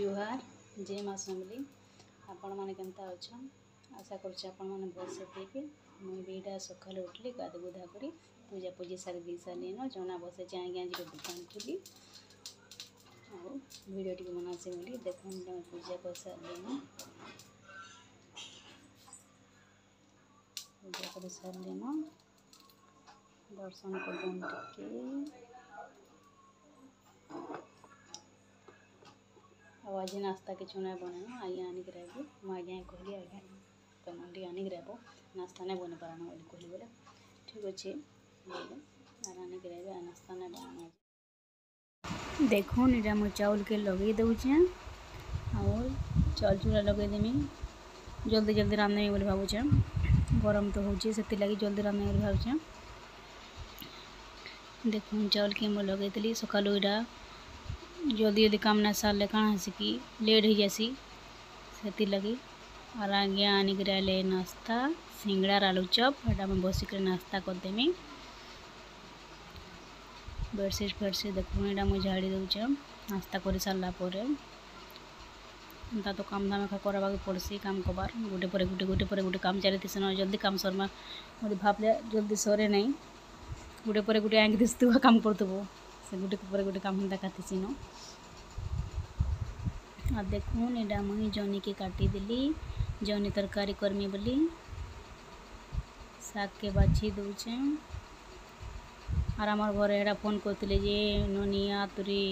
जुहार जय माँ समली आपण मैंने केन्ता अच्छन आशा कर आपण मैंने भल से थे मुझे भी यहाँ सका उठली गाध गुधा कर पूजा पूजी सारी दी सारे न जना बसे चाहिए आज दुकान खुली वीडियो टी बना से बोली देख पूजा कर सारे पूजा कर सारे दर्शन कर आज नाश्ता कि नहीं बने आज्ञा आनिक रहबो मुझे कहली आज्ञा तुम आनिक रहबो नाश्ता नहीं बन पारान बोली कहली बोले ठीक अच्छे बोले आनिक रहे नाश्ता नहीं बना देखो इटा मो चाउल के लगे दौचे और चाउल चूड़ा लगे देमी जल्दी जल्दी रांधे बोली भावुचे गरम तो होची से लगी जल्दी रांधे बोली भावुचे देखो चाउल के मो लगे देली सकालू इटा जल्दी जल्दी काम ना सारे कण कि लेट हो जासी से लगी और आगे आनिक रहे नाश्ता सिंगड़ा आलू चप एटा में बसिक नाश्ता करदेमी बेडसीट फेडसीट देखो यहाँ मुझे झाड़ी दूचे नाश्ता कर सारापर तो काम धाम करवा पड़सी काम कबार गोटे पर गोटे काम चलती से जल्दी काम सरमा मुझे भावले जल्दी सरे नहीं गोटे पर गोटे आँखि दिशुवा काम करतुब से गोटे पर गोटे काम देखाती सीन और देखून यहाँ मुझे जनी के काटी देली जनी तरकारी करमी बोली शाग के बाछी दूचे और आमार घर एटा फोन करते जे ननिया तुरी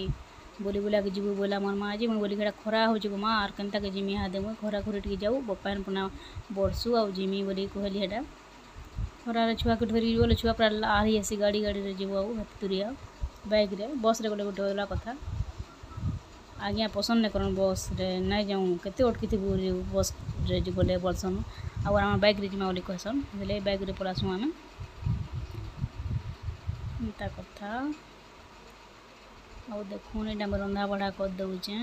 बोली बुला के जीवु बोला मोर माँ जी मुझे बोली कि खरा हो माँ और केन्ता के जिमी हाँ देमु खरा खुरी टी जाऊ बपान पुना बरसु आ जिमी बोली कहली हेटा खरार छुआ के धरी बोले छुआ पूरा आही आसी गाड़ी गाड़ी जीव हाथी तुरिया बाइक रे बस रे गले गोटे गला कथा आज्ञा पसंद नहीं करन बस रे नहीं जाऊँ केते अटकी थी बस रे जी बोले बोलसन और आम बाइक रे जिमा बोली कहसन बोले बाइक रे पलासु आम एटा कथा और देखून यहाँ रंधा बढ़ा कर दौचे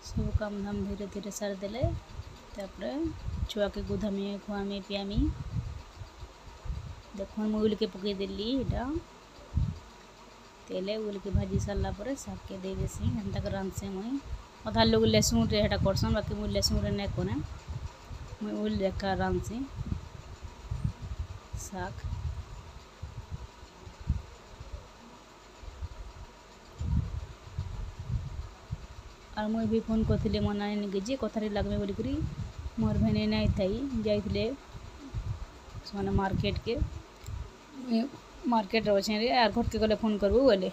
सब काम धाम धीरे धीरे सार देले तापर छुआ के गुधामी खुआमी पियामी देख मुझे उल के पकई देली यहाँ तेले उल के भाजी सारापर शाग के दे देसी एंता कर रांधसे मुई अधा लोग लहसुन रे हेटा करसन बाकी मुझे लहसुन रे नहीं करे मुई उल देखा रांधसी शाग और मुझे भी फोन करते मो नानी निके जे कथारे लगमे बोलिक मोर भेने नहीं थी जाइए से मार्केट के मार्केट अच्छे रे यार घर के गले फोन करबू बोले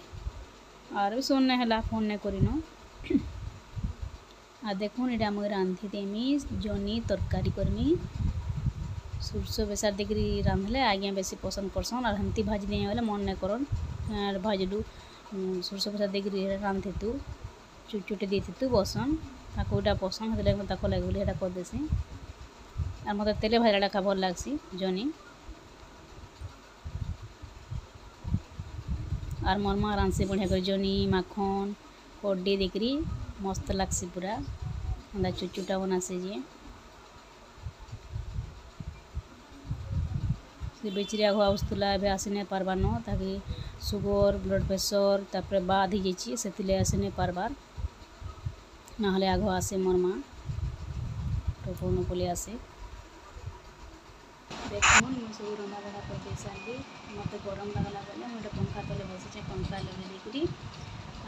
और भी सुन नहीं है फोन नहीं करन आ देखुन यहाँ मुझे रांधि देमी जनी तरकारी करमी सुरस बेसार देकरी रांधले आज्ञा बेसी पसंद करसन और हंती भाजी नहीं बोले मन नहीं करन भाजलु सुरस बेसार देकरी रांधे तू चुटे दी तू बसन ताकूटा पसंद है लगे बोली कर देसी और मत तेले भाजा खा भल लगसी जनी और मोर माँ रांधसी बढ़िया कर जनी माखन कड्डी देकरी मस्त लगसी पूरा अंदा चुचुटा बनासी जे बेचरिया घुआ उस्तुला ए आसी नहीं पार्बार न ताकि सुगर ब्लड प्रेसर तापर बाद ही जाइए से आसी नहीं पार्बार ना आग आसे मोर माँ टोको नपली आसे देखो मुझे सब रंधा बड़ा कर दे सारी मत गरम लगला बोले मुझे पंखा तले बसीचे पंखा लगे देकरी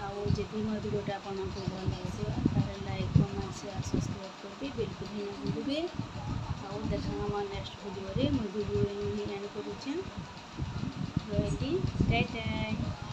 आदि मोर भिडियोटा आपन भल लगे लाइक कमेंट शेयर सब्सक्राइब करबे बिल्कुल भी ना भूलबे और देखा नेक्स्ट वीडियो रे मोर वीडियो एंड करूचे टाटा।